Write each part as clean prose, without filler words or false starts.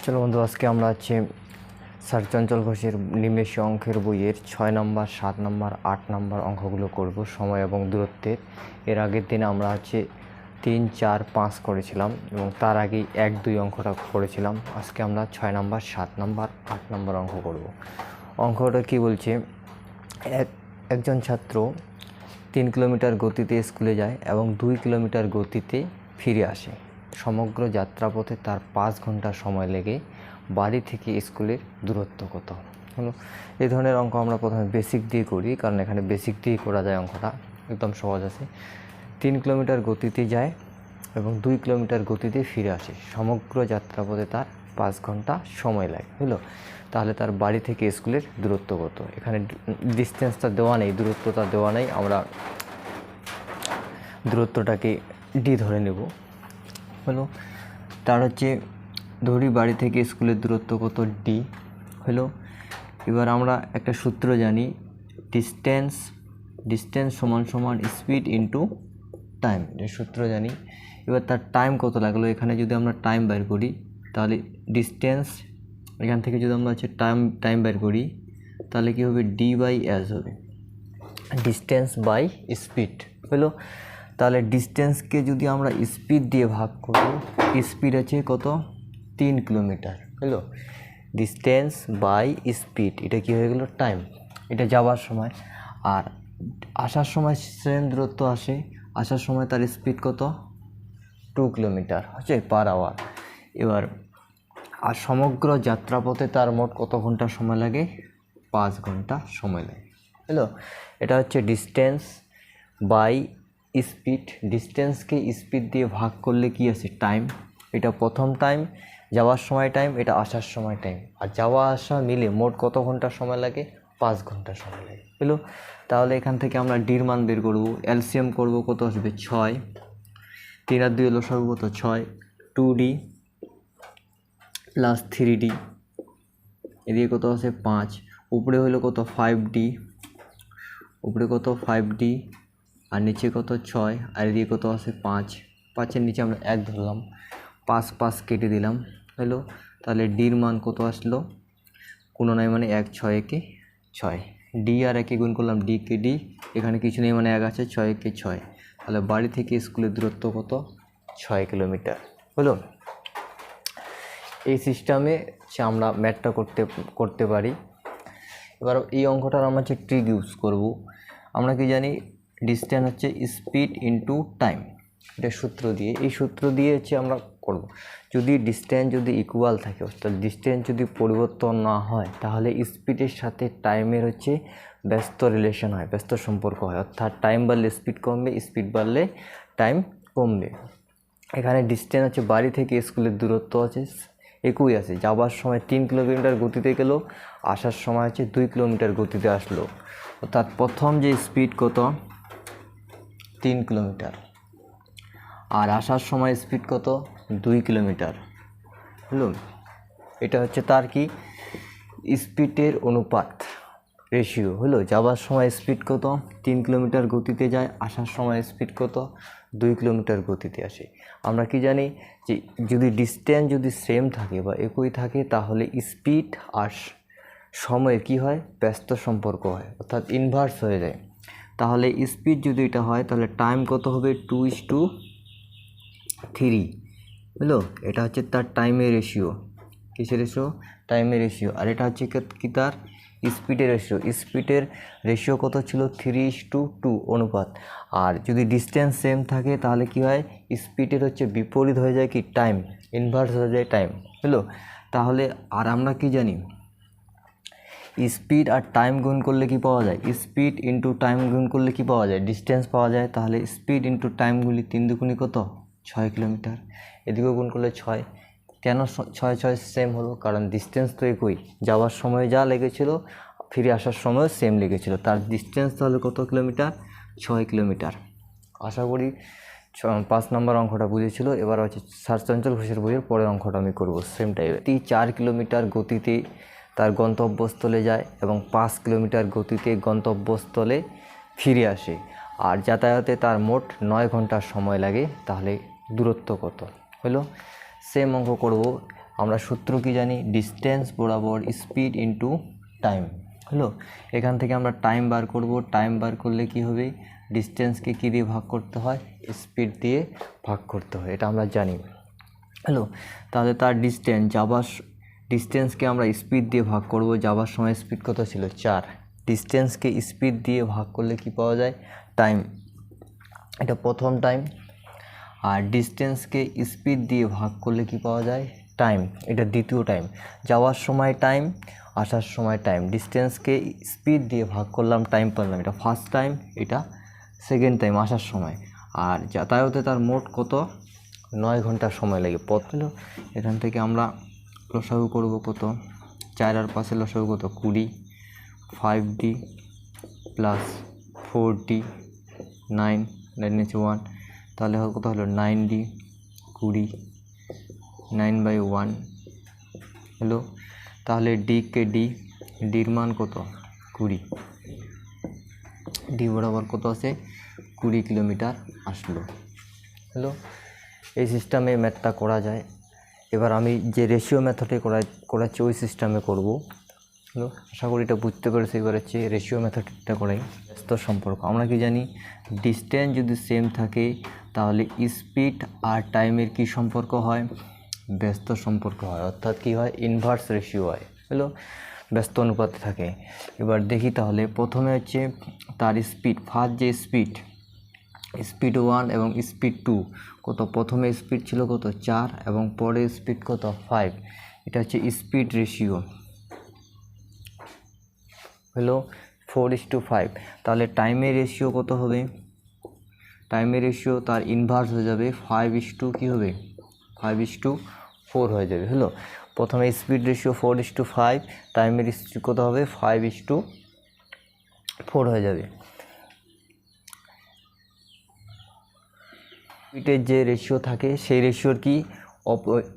চলো বন্ধু, আজকে আমরা স্যার চঞ্চল ঘোষের নিমেষে অঙ্কের বইয়ের 6 নম্বর, 7 নম্বর, 8 নম্বর অঙ্কগুলো করব সময় এবং দূরত্বের। এর আগের দিনে আমরা 3, 4, 5 করেছিলাম এবং তার আগেই 1, 2 অঙ্কটা করেছিলাম। আজকে আমরা 6 নম্বর, 7 নম্বর, 8 নম্বর অঙ্ক করব। অঙ্কটা কি বলছে, একজন ছাত্র 3 কিলোমিটার গতিতে স্কুলে যায় এবং 2 কিলোমিটার গতিতে ফিরে আসে। সমগ্র যাত্রাপথে তার 5 ঘন্টা সময় লেগে বাড়ি থেকে স্কুলের দূরত্ব কত হলো। এই ধরনের অঙ্ক আমরা প্রথমে বেসিক দিয়ে করি, কারণ এখানে বেসিক দিয়ে করা যায়, অঙ্কটা একদম সহজ আছে। 3 কিলোমিটার গতিতে যায় এবং 2 কিলোমিটার গতিতে ফিরে আসে। সমগ্র যাত্রাপথে তার 5 ঘন্টা সময় লাগে হলো। তাহলে তার বাড়ি থেকে স্কুলের দূরত্ব কত? এখানে ডিস্টেন্সটা দেওয়া নেই, দূরত্বটা দেওয়া নেই, আমরা দূরত্বটাকে ডি ধরে নেব হলো। তার ধরি বাড়ি থেকে স্কুলের দূরত্ব কত, ডি হলো। এবার আমরা একটা সূত্র জানি, ডিস্টেন্স সমান সমান স্পিড ইন্টু টাইম, এই সূত্র জানি। এবার তার টাইম কত লাগলো, এখানে যদি আমরা টাইম বের করি তাহলে ডিস্টেন্স, এখান থেকে যদি আমরা টাইম বের করি তাহলে কি হবে, ডি বাই এস হবে, ডিস্টেন্স বাই স্পিড হলো। তাহলে ডিস্টেন্সকে যদি আমরা স্পিড দিয়ে ভাগ করি, স্পিড আছে কত, 3 কিলোমিটার হলো। ডিস্টেন্স বাই স্পিড, এটা কি হয়ে গেল, টাইম, এটা যাওয়ার সময়। আর আসার সময় সেম দূরত্ব আসে, আসার সময় তার স্পিড কত, 2 কিলোমিটার হচ্ছে পার আওয়ার। এবার আর সমগ্র যাত্রাপথে তার মোট কত ঘন্টা সময় লাগে, 5 ঘন্টা সময় লাগে হলো। এটা হচ্ছে ডিস্টেন্স বাই স্পিড। ডিস্টেন্সকে স্পিড দিয়ে ভাগ করলে কি আছে, টাইম। এটা প্রথম টাইম, যাওয়ার সময় টাইম, এটা আসার সময় টাইম, আর যাওয়া আসা মিলে মোট কত ঘন্টা সময় লাগে, 5 ঘন্টা সময় লাগে হলো। তাহলে এখান থেকে আমরা ডির মান বের করবো, এলসিএম করবো, কত আসবে, 6, 3 আর 2 হলো সর্ব কত, 6, 2D প্লাস 3D, এদিকে কত আছে 5, উপরে হলো কত 5D, উপরে কত 5D, আর নিচে কত 6, আর এদিকে কত আছে 5, 5-এর নিচে আমরা 1 ধরলাম, 5 5 কেটে দিলাম হলো। তাহলে ডির মান কত আসলো, কোনো নাই মানে 1, 6 একে 6, ডি আর একে গুণ করলাম, ডি কে ডি, এখানে কিছু নেই মানে 1 আছে, 6 একে 6। তাহলে বাড়ি থেকে স্কুলের দূরত্ব কত, 6 কিলোমিটার হলো। এই সিস্টেমে আমরা ম্যাথটা করতে পারি। এবার এই অঙ্কটার আমরা ট্রিক ইউজ করব। আমরা কি জানি, ডিস্টেন্স হচ্ছে স্পিড ইন্টু টাইম, এটা সূত্র দিয়ে, এই সূত্র দিয়ে আমরা করব। যদি ডিস্টেন্স যদি ইকুয়াল থাকে, অর্থাৎ ডিস্টেন্স যদি পরিবর্তন না হয়, তাহলে স্পিডের সাথে টাইমের ব্যস্ত রিলেশন হয়, ব্যস্ত সম্পর্ক হয়, অর্থাৎ টাইম বাড়লে স্পিড কমবে, স্পিড বাড়লে টাইম কমবে। এখানে ডিস্টেন্স বাড়ি থেকে স্কুলের দূরত্ব একই আছে, যাওয়ার সময় 3 কিলোমিটার গতিতে গেল, আসার সময় 2 কিলোমিটার গতিতে আসলো, অর্থাৎ প্রথম যে স্পিড কত, 3 কিলোমিটার, আর আসার সময় স্পিড কত, 2 কিলোমিটার হলো। এটা তার কি স্পিডের অনুপাত, রেশিও হলো। যাওয়ার সময় স্পিড কত, 3 কিলোমিটার গতিতে যায়, আসার সময় স্পিড কত, 2 কিলোমিটার গতিতে আসে। আমরা কি জানি যে যদি ডিস্টেন্স যদি সেম থাকে বা একই থাকে, তাহলে স্পিড আর সময়ের কি হয়, ব্যস্ত সম্পর্ক হয়, অর্থাৎ ইনভার্স হয়ে যায়। তাহলে স্পিড যদি এটা হয়, তাহলে টাইম কত হবে, 2:3 হলো। এটা তার টাইমের রেশিও, কিসের রেশিও, টাইমের রেশিও। আর এটা কি তার স্পিডের রেশিও, স্পিডের রেশিও কত ছিল, 3:2 অনুপাত। আর যদি ডিস্টেন্স সেম থাকে, তাহলে কি হয়, স্পিডের বিপরীত হয়ে যায় কি, টাইম, ইনভার্স হয়ে যায় টাইম হলো। তাহলে আর আমরা কি জানি, স্পিড আর টাইম গুণ করলে কি পাওয়া যায়, স্পিড ইন্টু টাইম গুণ করলে কি পাওয়া যায়, ডিস্টেন্স পাওয়া যায়। তাহলে স্পিড ইন্টু টাইমগুলি 3 দুগুণি কত, 6 কিলোমিটার, এদিকেও গুণ করলে 6। কেন 6 6 সেম হলো, কারণ ডিস্টেন্স তো একই, যাওয়ার সময় যা লেগেছিল ফিরে আসার সময় সেম লেগেছিল, তার ডিস্টেন্স তাহলে কত কিলোমিটার, 6 কিলোমিটার। আশা করি 5 নম্বর অঙ্কটা বুঝেছিল। এবার স্যার চঞ্চল ঘোষের বইয়ের পরের অঙ্কটা আমি করবো সেম টাইপের। 4 কিলোমিটার গতিতে তার গন্তব্যস্থলে যায় এবং 5 কিলোমিটার গতিতে গন্তব্যস্থলে ফিরে আসে, আর যাতায়াতে তার মোট 9 ঘন্টা সময় লাগে, তাহলে দূরত্ব কত হলো। সেম অঙ্ক করব। আমরা সূত্র কি জানি, ডিস্টেন্স বরাবর স্পিড ইন্টু টাইম। হলো, এখান থেকে আমরা টাইম বার করব। টাইম বার করলে কি হবে, ডিস্টেন্সকে কী দিয়ে ভাগ করতে হয়, স্পিড দিয়ে ভাগ করতে হয়, এটা আমরা জানি। হ্যালো, তাহলে তার ডিস্টেন্সকে আমরা স্পিড দিয়ে ভাগ করব। যাবার সময় স্পিড কত ছিল, 4। ডিস্টেন্সকে স্পিড দিয়ে ভাগ করলে কি পাওয়া যায়, টাইম। এটা প্রথম টাইম। আর ডিস্টেন্সকে স্পিড দিয়ে ভাগ করলে কি পাওয়া যায়, টাইম। এটা দ্বিতীয় টাইম। যাওয়ার সময় টাইম, আসার সময় টাইম। ডিস্টেন্সকে স্পিড দিয়ে ভাগ করলাম, টাইম পেলাম, এটা ফার্স্ট টাইম। এটা সেকেন্ড টাইম আসার সময়। আর যাতায়াতে তার মোট কত, 9 ঘন্টা সময় লাগে পথ। হলো, এখান থেকে আমরা লসাগু করব কত, 4 আর 5 লসাগু কত, 20, 5d প্লাস 4d, 9 নিচে 1, তাহলে কত হলো 9d, 20, 9/1। হলো, তাহলে ডিকে ডির মান কত, 20। ডি বরাবর কত আছে, 20 কিলোমিটার আসলো। হলো, এই সিস্টেমে ম্যাথটা করা যায়। এবার আমি যে রেশিও মেথডে করাচ্ছি ওই সিস্টেমে করব। হলো, আশা করি এটা বুঝতে পেরেছি। এবার হচ্ছে রেশিও মেথডটা করাই। ব্যস্ত সম্পর্ক, আমরা কি জানি, ডিস্টেন্স যদি সেম থাকে তাহলে স্পিড আর টাইমের কি সম্পর্ক হয়, ব্যস্ত সম্পর্ক হয়, অর্থাৎ কি হয়, ইনভার্স রেশিও হয়। হলো, ব্যস্ত অনুপাতে থাকে। এবার দেখি তাহলে, প্রথমে হচ্ছে তার স্পিড, ফার্স্ট যে স্পিড 1 এবং স্পিড 2 কত, প্রথমে স্পিড ছিল কত, 4 এবং পরে স্পিড কত, 5। এটা হচ্ছে স্পিড রেশিও। হলো 4:5। তাহলে টাইমের রেশিও কত হবে, টাইমের রেশিও তার ইনভার্স হয়ে যাবে, 5:, কী হবে, 5:4 হয়ে যাবে। হলো, প্রথমে স্পিড রেশিও 4:5, টাইমের রেশিও কত হবে, 5:4 হয়ে যাবে। স্পিডের যে রেশিও থাকে সেই রেশিওর কি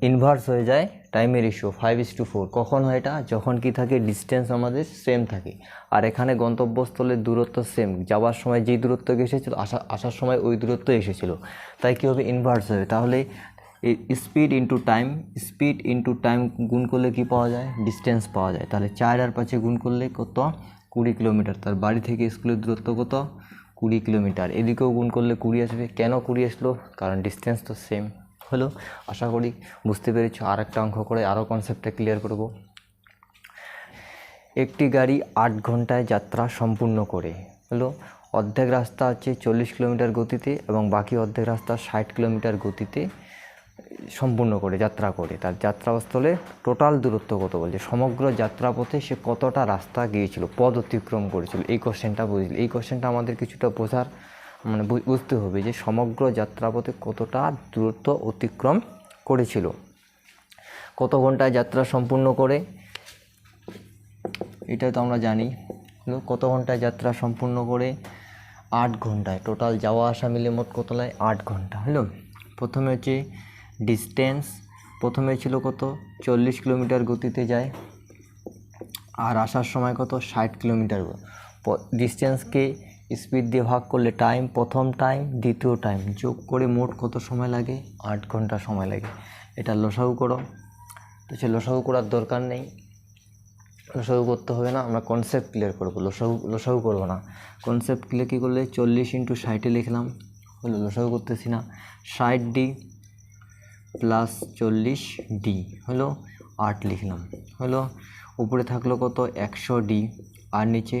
ইনভার্স হয়ে যায় টাইমের রেশিও, 5:4। কখন হয় এটা, যখন কি থাকে, ডিস্টেন্স আমাদের সেম থাকে আর এখানে গন্তব্যস্থলের দূরত্ব সেম। যাওয়ার সময় যেই দূরত্ব এসেছিলো, আসার সময় ওই দূরত্ব এসেছিলো, তাই কী হবে, ইনভার্স হবে। তাহলে স্পিড ইন্টু টাইম গুণ করলে কি পাওয়া যায়, ডিস্টেন্স পাওয়া যায়। তাহলে 4 আর 5 গুণ করলে কত, 20 কিলোমিটার। তার বাড়ি থেকে স্কুলের দূরত্ব কত, 20 কিলোমিটার। এদিকেও গুণ করলে 20 আসবে। কেন 20 আসলো, কারণ ডিস্টেন্স তো সেম। হলো, আশা করি বুঝতে পেরেছো। আর একটা অঙ্ক করে আরও কনসেপ্টটা ক্লিয়ার করব। একটি গাড়ি 8 ঘন্টায় যাত্রা সম্পূর্ণ করে। হলো, অর্ধেক রাস্তা হচ্ছে 40 কিলোমিটার গতিতে এবং বাকি অর্ধেক রাস্তা 60 কিলোমিটার গতিতে সম্পূর্ণ করে যাত্রা করে। তার যাত্রাস্থলে টোটাল দূরত্ব কত বলছে, সমগ্র যাত্রাপথে সে কতটা রাস্তা গিয়েছিল, পথ অতিক্রম করেছিল। এই কোশ্চেনটা বুঝলে, এই কোশ্চেনটা আমাদের কিছুটা বোঝার বুঝতে হবে যে সমগ্র যাত্রাপথে কতটা দূরত্ব অতিক্রম করেছিল। কত ঘন্টায় যাত্রা সম্পূর্ণ করে, এটা তো আমরা জানি। কত ঘন্টায় যাত্রা সম্পূর্ণ করে, 8 ঘন্টায়। টোটাল যাওয়া আসা মিলে মোট কত লাগে, 8 ঘন্টা। হলো, প্রথমে হচ্ছে ডিস্টেন্স, প্রথমে ছিল কত, 40 কিলোমিটার গতিতে যায় আর আসার সময় কত, 60 কিলোমিটার। ডিস্টেন্সকে স্পিড দিয়ে ভাগ করলে টাইম, প্রথম টাইম দ্বিতীয় টাইম যোগ করে মোট কত সময় লাগে, 8 ঘন্টা সময় লাগে। এটা লসাগু করো, তো সে লসাগু করার দরকার নেই, লসাগু করতে হবে না, আমরা কনসেপ্ট ক্লিয়ার করবো। লসাগু করবো না, কনসেপ্ট ক্লিয়ার কী করলে, 40 × 60 লিখলাম। হলো, লসাগু করতেছি না, 60d প্লাস 40d, হলো 8 লিখলাম। হলো, উপরে থাকলো কত, 100d আর নিচে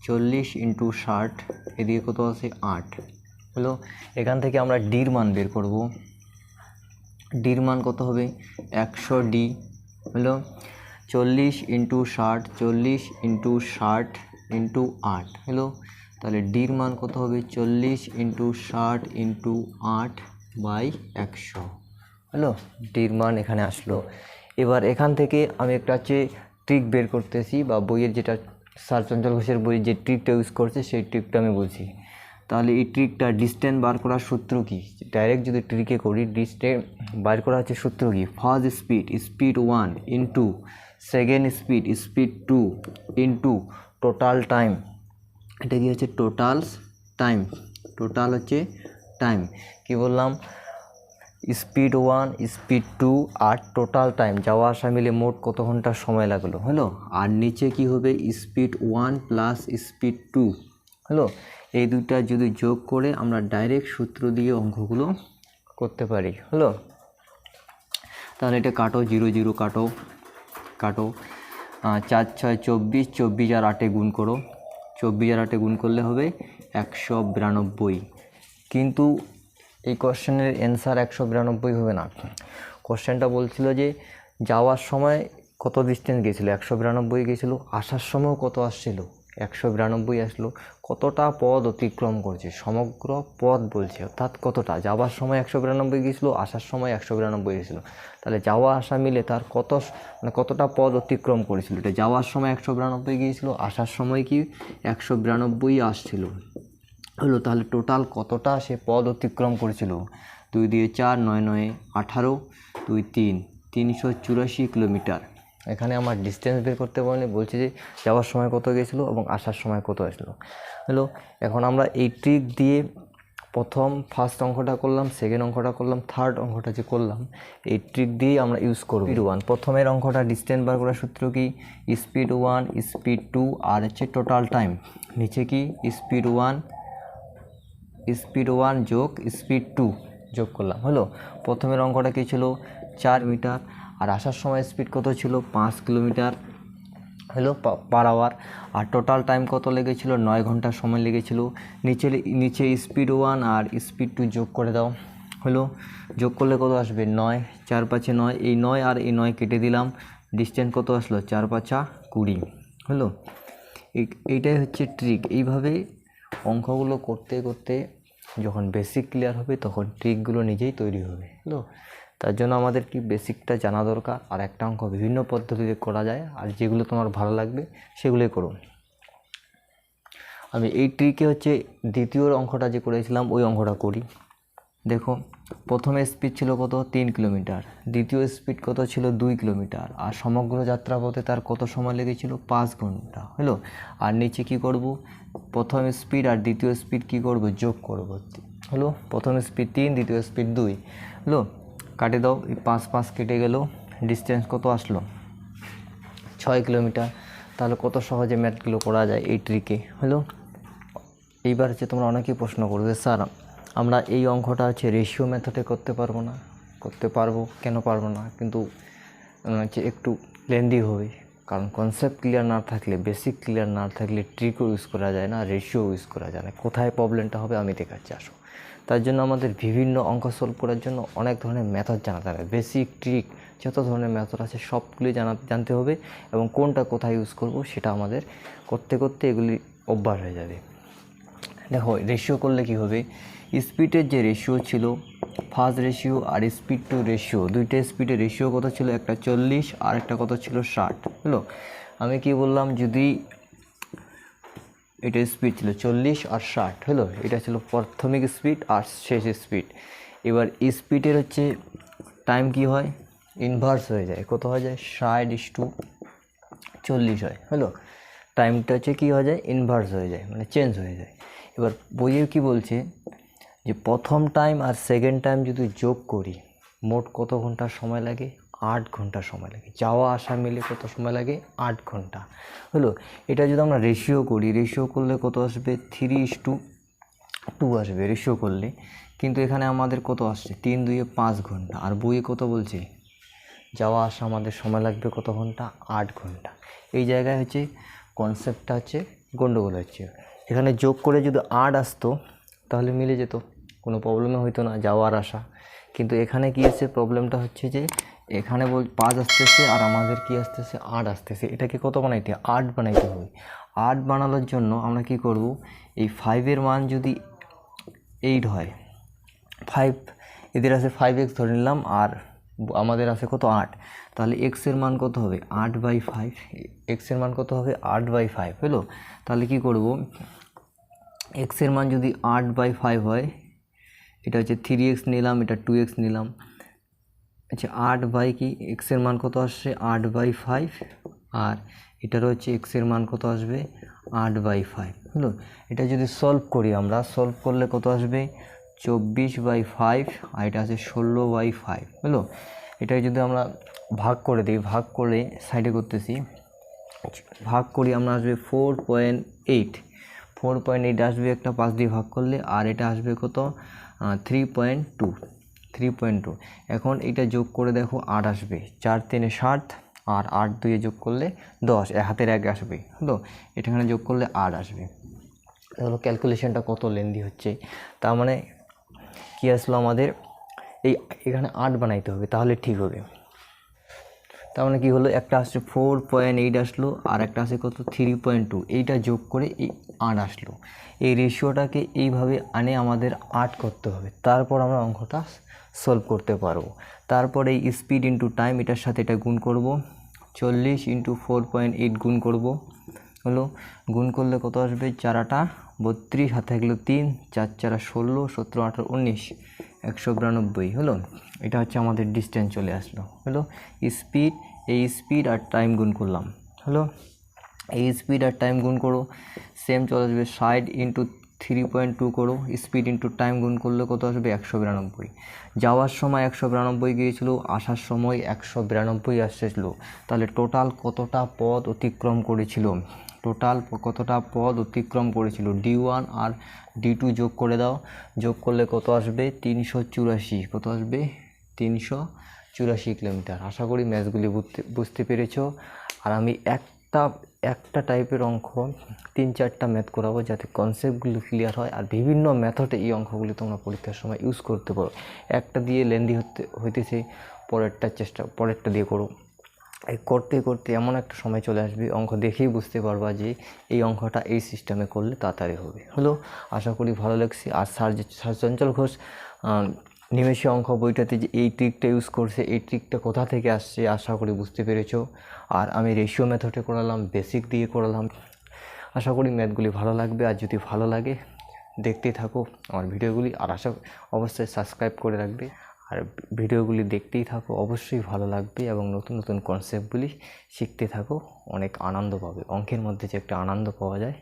40 × 60, এদিকে কত আছে, 8। হলো, এখান থেকে আমরা ডির মান বের করব। ডির মান কত হবে, 100d। হলো, 40 × 60, 40 × 60 × 8। হলো, তাহলে ডির মান কত হবে, 40 × 60 × 8/100। হলো, ডির মান এখানে আসলো। এবার এখান থেকে আমি একটা হচ্ছে ট্রিক বের করতেছি, বা বইয়ের যেটা স্যার চঞ্চল ঘোষের বইয়ের যে ট্রিকটা ইউজ করছে সেই ট্রিকটা আমি বলছি। তাহলে এই ট্রিকটা, ডিস্টেন্স বার করার সূত্র কি, ডাইরেক্ট যদি ট্রিকে করি, ডিস্টেন্স বার করা হচ্ছে সূত্র কি, first speed 1 into second speed 2 into total time. এটা কি হচ্ছে, টোটাল হচ্ছে টাইম। কি বললাম, স্পিড 1 স্পিড 2 আর টোটাল টাইম যাওয়া আসা মিলে মোট কত ঘন্টা সময় লাগলো হলো। আর নিচে কি হবে স্পিড 1 প্লাস স্পিড 2 হলো। এই দুইটা যদি যোগ করে আমরা ডাইরেক্ট সূত্র দিয়ে অঙ্কগুলো করতে পারি হলো। তাহলে এটা কাটো, 0 0 কাটো, 4 6 24, 24 আর 8 গুণ করো, 24 আর 8 গুণ করলে হবে 192। কিন্তু এই কোশ্চেনের অ্যান্সার 192 হবে না। কোশ্চেনটা বলছিল যে যাওয়ার সময় কত ডিস্টেন্স গেছিলো, 192 গেছিলো, আসার সময়ও কত আসছিল, 192 আসলো। কতটা পথ অতিক্রম করছে, সমগ্র পথ বলছে, অর্থাৎ কতটা যাওয়ার সময় 192 গেছিলো, আসার সময় 192 গেছিলো। তাহলে যাওয়া আসা মিলে তার কতটা পথ অতিক্রম করেছিল। এটা যাওয়ার সময় 192 গিয়েছিলো, আসার সময় কি 192 আসছিল হলো। তাহলে টোটাল কতটা সে পথ অতিক্রম করেছিল, 2 দিয়ে 4 9 9 18 2 3 384 কিলোমিটার। এখানে আমার ডিস্টেন্স বের করতে বলছে যে যাওয়ার সময় কত গেছিলো এবং আসার সময় কত আসলো হলো। এখন আমরা এই ট্রিক দিয়ে ফার্স্ট অঙ্কটা করলাম, সেকেন্ড অঙ্কটা করলাম, থার্ড অঙ্কটা যে করলাম এই ট্রিক দিয়েই আমরা ইউজ করব। স্পিড 1 প্রথমের অঙ্কটা ডিস্টেন্স বার করার সূত্র কি স্পিড 1 স্পিড 2 আর হচ্ছে টোটাল টাইম। নিচে কি স্পিড 1 যোগ স্পিড 2 যোগ করলাম হলো। প্রথমের অঙ্কটা কী ছিল 4 মিটার, আর আসার সময় স্পিড কত ছিল 5 কিলোমিটার হলো পার আওয়ার। আর টোটাল টাইম কত লেগেছিল 9 ঘন্টা সময় লেগেছিল। নিচে স্পিড 1 আর স্পিড 2 যোগ করে দাও হলো। যোগ করলে কত আসবে 9, 4 5 9, এই 9 আর এই 9 কেটে দিলাম, ডিস্টেন্স কত আসলো 4 5 20 হলো। এইটাই হচ্ছে ট্রিক। এইভাবে অঙ্কগুলো করতে করতে যখন বেসিক ক্লিয়ার হবে তখন ট্রিকগুলো নিজেই তৈরি হবে হলো। তার জন্য আমাদের কি বেসিকটা জানা দরকার। আর একটা অঙ্ক বিভিন্ন পদ্ধতিতে করা যায়, আর যেগুলো তোমার ভালো লাগবে সেগুলোই করো। আমি এই ট্রিকে হচ্ছে দ্বিতীয় অঙ্কটা যে করেছিলাম ওই অঙ্কটা করি। দেখো প্রথমে স্পিড ছিল কত 3 কিলোমিটার, দ্বিতীয় স্পিড কত ছিল 2 কিলোমিটার, আর সমগ্র যাত্রাপথে তার কত সময় লেগেছিল 5 ঘন্টা হলো। আর নিচে কি করব প্রথম স্পিড আর দ্বিতীয় স্পিড কি করব যোগ করব হলো। প্রথম স্পিড 3, দ্বিতীয় স্পিড 2 হলো। কাটে দাও, এই 5 5 কেটে গেল, ডিস্টেন্স কত আসলো 6 কিলোমিটার। তাহলে কত সহজে ম্যাথগুলো করা যায় এই ট্রিকে হলো। এইবার হচ্ছে তোমরা অনেকেই প্রশ্ন করবে স্যার আমরা এই অঙ্কটা হচ্ছে রেশিও মেথডে করতে পারবো না। করতে পারবো, কেন পারবো না, কিন্তু হচ্ছে একটু লেন্দি হবে। কারণ কনসেপ্ট ক্লিয়ার না থাকলে, বেসিক ক্লিয়ার না থাকলে ট্রিকও ইউজ করা যায় না, রেশিও ইউজ করা যায় না। কোথায় প্রবলেমটা হবে আমি দেখাচ্ছি আসো। তার জন্য আমাদের বিভিন্ন অঙ্ক সলভ করার জন্য অনেক ধরনের মেথড জানাতে হবে। বেসিক ট্রিক যত ধরনের মেথড আছে সবগুলি জানতে হবে, এবং কোনটা কোথায় ইউজ করব সেটা আমাদের করতে করতে এগুলি অভ্যাস হয়ে যাবে। দেখো রেশিও করলে কি হবে, স্পিডের যে রেশিও ছিল ফার্স্ট রেশিও আর স্পিড টু রেশিও, দুইটা স্পিডের রেশিও কত ছিল, একটা 40 আর একটা কত ছিল 60 হলো। আমি কি বললাম, যদি এটা স্পিড ছিল 40 আর 60 হলো, এটা ছিল প্রাথমিক স্পিড আর শেষ স্পিড। এবার স্পিডের হচ্ছে টাইম কি হয় ইনভার্স হয়ে যায়, কত হয়ে যায় 60:40 হয় হলো। টাইমটা হচ্ছে কী হয়ে যায় ইনভার্স হয়ে যায়, মানে চেঞ্জ হয়ে যায়। এবার বইয়ে কি বলছে যে প্রথম টাইম আর সেকেন্ড টাইম যদি যোগ করি মোট কত ঘন্টা সময় লাগে 8 ঘন্টা সময় লাগে। যাওয়া আসা মিলে কত সময় লাগে 8 ঘন্টা হলো। এটা যদি আমরা রেশিও করি, রেশিও করলে কত আসবে 3:2 আসবে রেশিও করলে। কিন্তু এখানে আমাদের কত আসছে 3 2 5 ঘন্টা, আর বইয়ে কত বলছে যাওয়া আসা আমাদের সময় লাগবে কত ঘন্টা 8 ঘন্টা। এই জায়গায় হচ্ছে কনসেপ্টটা হচ্ছে গন্ডগোল হচ্ছে। এখানে যোগ করে যদি 8 আসতো তাহলে মিলে যেত, কোনো প্রবলেমও হইতো না যাওয়ার আসা। কিন্তু এখানে কী আছে প্রবলেমটা হচ্ছে যে এখানে 5 আসতেছে আর আমাদের কি আসতেছে 8 আসতেছে। এটাকে কত বানাইতে 8 বানাইতে হবে। 8 বানানোর জন্য আমরা কি করব, এই 5-এর মান যদি 8 হয়, 5 এদের আছে 5x ধরে নিলাম, আর আমাদের আছে কত 8, তাহলে x-এর মান কত হবে 8/5, x-এর মান কত হবে 8/5 হলো। তাহলে কি করব, x-এর মান যদি 8/5 হয়, এটা হচ্ছে 3x নিলাম, এটা 2x নিলাম, আচ্ছা 8 কি x-এর মান কত আসছে 8/5, আর এটারও হচ্ছে x-এর মান কত আসবে 8/5 হলো। এটা যদি সলভ করি আমরা, সলভ করলে কত আসবে 24/5 আর এটা আছে 16/5 হলো। এটাকে যদি আমরা ভাগ করে দিই, ভাগ করে সাইডে করতেছি, ভাগ করি আমরা আসবে 4.8 আসবে একটা 5 দিয়ে ভাগ করলে, আর এটা আসবে কত 3.2। এখন এটা যোগ করে দেখো 8 আসবে, 4 3 7 আর 8 2 যোগ করলে 10, হাতের 1 আসবে হলো। এখানে যোগ করলে 8 আসবে। হলো ক্যালকুলেশনটা কত লেন্দি হচ্ছে, তার মানে কি আসলো আমাদের এখানে 8 বানাইতে হবে, তাহলে ঠিক হবে। তার মানে কি হলো, একটা আসছে 4.8 আসলো আর একটা আছে কত 3.2, এইটা যোগ করে এই 8 আসলো। এই রেশিওটাকে এইভাবে আনে আমাদের 8 করতে হবে, তারপর আমরা অঙ্কটা সলভ করতে পারবো। তারপর এই স্পিড ইন্টু টাইম, এটার সাথে এটা গুণ করব, 40 × 4.8 গুণ করব হলো। গুণ করলে কত আসবে, 4 8 32, হাতে থাকলো 3, 4 4 16, 17 18 19, 192 হলো। এটা হচ্ছে আমাদের ডিস্টেন্স চলে আসলো হলো। স্পিড, এই স্পিড আর টাইম গুণ করলাম হলো। এই স্পিড আর টাইম গুণ করো, সেম চলে আসবে 60 × 3.2 করো, স্পিড ইন্টু টাইম গুণ করলে কত আসবে 192। যাওয়ার সময় 192 গিয়েছিল, আসার সময় 192 আসছিল, তাহলে টোটাল কতটা পথ অতিক্রম করেছিল, D1 আর D2 যোগ করে দাও, যোগ করলে কত আসবে 384, কত আসবে 384 কিলোমিটার। আশা করি ম্যাথগুলি বুঝতে পেরেছো। আর আমি একটা টাইপের অঙ্ক 3-4টা ম্যাথ করাবো, যাতে কনসেপ্টগুলো ক্লিয়ার হয়, আর বিভিন্ন মেথডে এই অঙ্কগুলি তোমরা পরীক্ষার সময় ইউজ করতে পারো। একটা দিয়ে লেন্দি হইতেছে, পরেরটা দিয়ে করো। এই করতে করতে এমন একটা সময় চলে আসবে, অঙ্ক দেখেই বুঝতে পারবা যে এই অঙ্কটা এই সিস্টেমে করলে তাড়াতাড়ি হবে হলো। আশা করি ভালো লাগছে। আর স্যার চঞ্চল ঘোষ নিমেষে অঙ্ক বইটাতে যে এই ট্রিকটা ইউজ করছে, এই ট্রিকটা কোথা থেকে আসছে আশা করি বুঝতে পেরেছো। আর আমি রেশিও মেথডে করালাম, বেসিক দিয়ে করালাম। আশা করি ম্যাথগুলি ভালো লাগবে, আর যদি ভালো লাগে দেখতেই থাকো আমার ভিডিওগুলি, আর অবশ্যই সাবস্ক্রাইব করে রাখবে। আর ভিডিওগুলি দেখতেই থাকো, অবশ্যই ভালো লাগবে এবং নতুন নতুন কনসেপ্টগুলি শিখতে থাকো, অনেক আনন্দ পাবে। অঙ্কের মধ্যে যে একটা আনন্দ পাওয়া যায়,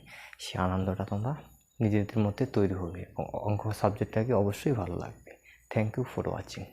সেই আনন্দটা তোমরা নিজেদের মধ্যে তৈরি হবে। অঙ্ক সাবজেক্টটাকে অবশ্যই ভালো লাগবে। Thank you for watching.